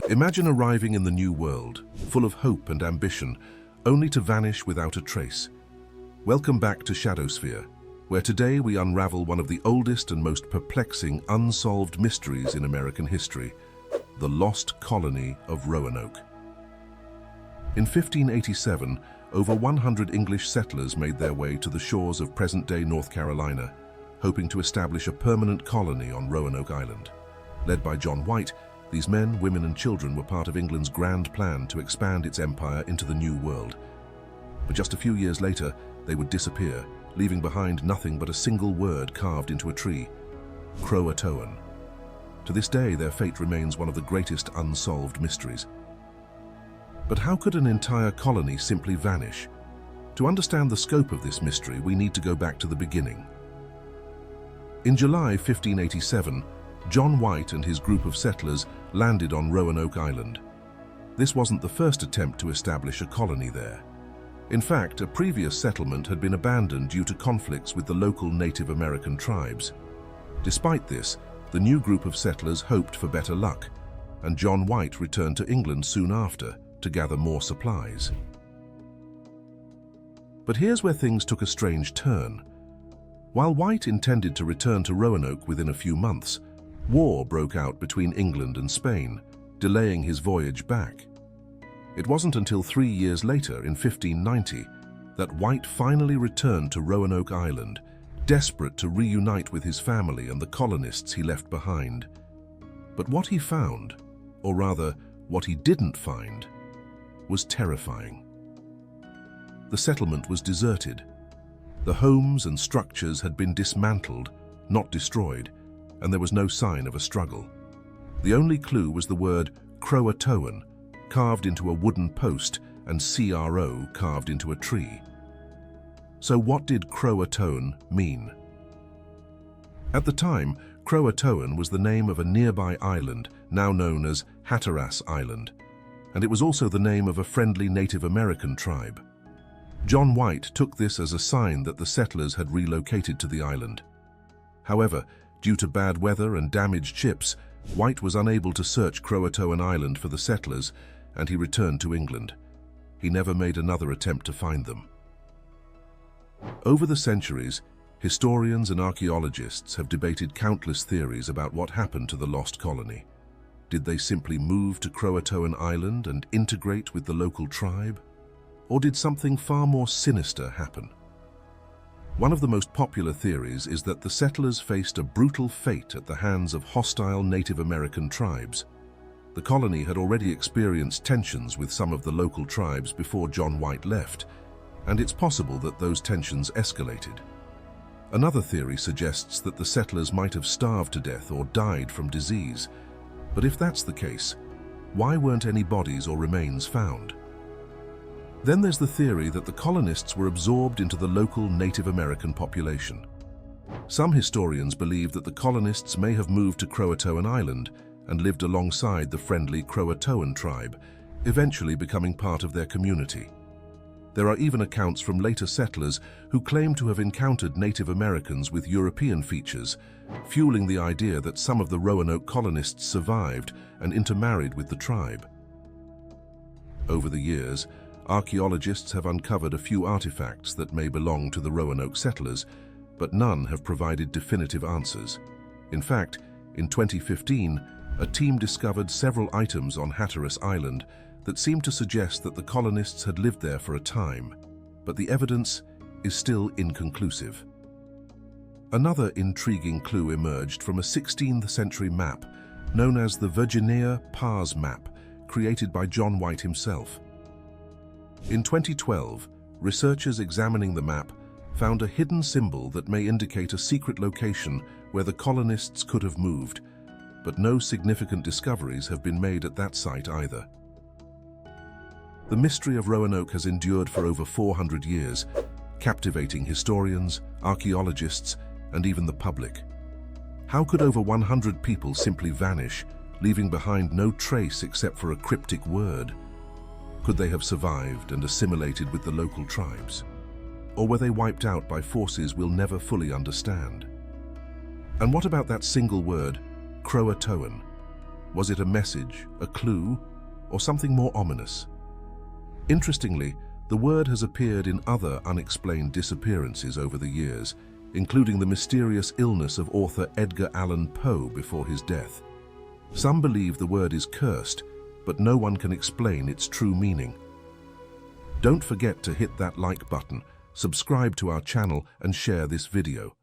Imagine arriving in the new world, full of hope and ambition, only to vanish without a trace. Welcome back to Shadowsphere, where today we unravel one of the oldest and most perplexing unsolved mysteries in American history, the Lost Colony of Roanoke. In 1587, over 100 English settlers made their way to the shores of present-day North Carolina, hoping to establish a permanent colony on Roanoke Island. Led by John White, these men, women and children were part of England's grand plan to expand its empire into the New World. But just a few years later, they would disappear, leaving behind nothing but a single word carved into a tree: Croatoan. To this day, their fate remains one of the greatest unsolved mysteries. But how could an entire colony simply vanish? To understand the scope of this mystery, we need to go back to the beginning. In July 1587, John White and his group of settlers landed on Roanoke Island. This wasn't the first attempt to establish a colony there. In fact, a previous settlement had been abandoned due to conflicts with the local Native American tribes. Despite this, the new group of settlers hoped for better luck, and John White returned to England soon after to gather more supplies. But here's where things took a strange turn. While White intended to return to Roanoke within a few months, war broke out between England and Spain, delaying his voyage back. It wasn't until 3 years later, in 1590, that White finally returned to Roanoke Island, desperate to reunite with his family and the colonists he left behind. But what he found, or rather, what he didn't find, was terrifying. The settlement was deserted. The homes and structures had been dismantled, not destroyed, and there was no sign of a struggle. The only clue was the word Croatoan, carved into a wooden post, and CRO carved into a tree. So what did Croatoan mean? At the time, Croatoan was the name of a nearby island, now known as Hatteras Island, and it was also the name of a friendly Native American tribe. John White took this as a sign that the settlers had relocated to the island. However, due to bad weather and damaged ships, White was unable to search Croatoan Island for the settlers, and he returned to England. He never made another attempt to find them. Over the centuries, historians and archaeologists have debated countless theories about what happened to the lost colony. Did they simply move to Croatoan Island and integrate with the local tribe? Or did something far more sinister happen? One of the most popular theories is that the settlers faced a brutal fate at the hands of hostile Native American tribes. The colony had already experienced tensions with some of the local tribes before John White left, and it's possible that those tensions escalated. Another theory suggests that the settlers might have starved to death or died from disease. But if that's the case, why weren't any bodies or remains found? Then there's the theory that the colonists were absorbed into the local Native American population. Some historians believe that the colonists may have moved to Croatoan Island and lived alongside the friendly Croatoan tribe, eventually becoming part of their community. There are even accounts from later settlers who claim to have encountered Native Americans with European features, fueling the idea that some of the Roanoke colonists survived and intermarried with the tribe. Over the years, archaeologists have uncovered a few artifacts that may belong to the Roanoke settlers, but none have provided definitive answers. In fact, in 2015, a team discovered several items on Hatteras Island that seemed to suggest that the colonists had lived there for a time, but the evidence is still inconclusive. Another intriguing clue emerged from a 16th century map known as the Virginia Pars Map, created by John White himself. In 2012, researchers examining the map found a hidden symbol that may indicate a secret location where the colonists could have moved, but no significant discoveries have been made at that site either. The mystery of Roanoke has endured for over 400 years, captivating historians, archaeologists, and even the public. How could over 100 people simply vanish, leaving behind no trace except for a cryptic word? Could they have survived and assimilated with the local tribes? Or were they wiped out by forces we'll never fully understand? And what about that single word, Croatoan? Was it a message, a clue, or something more ominous? Interestingly, the word has appeared in other unexplained disappearances over the years, including the mysterious illness of author Edgar Allan Poe before his death. Some believe the word is cursed, but no one can explain its true meaning. Don't forget to hit that like button, subscribe to our channel, and share this video.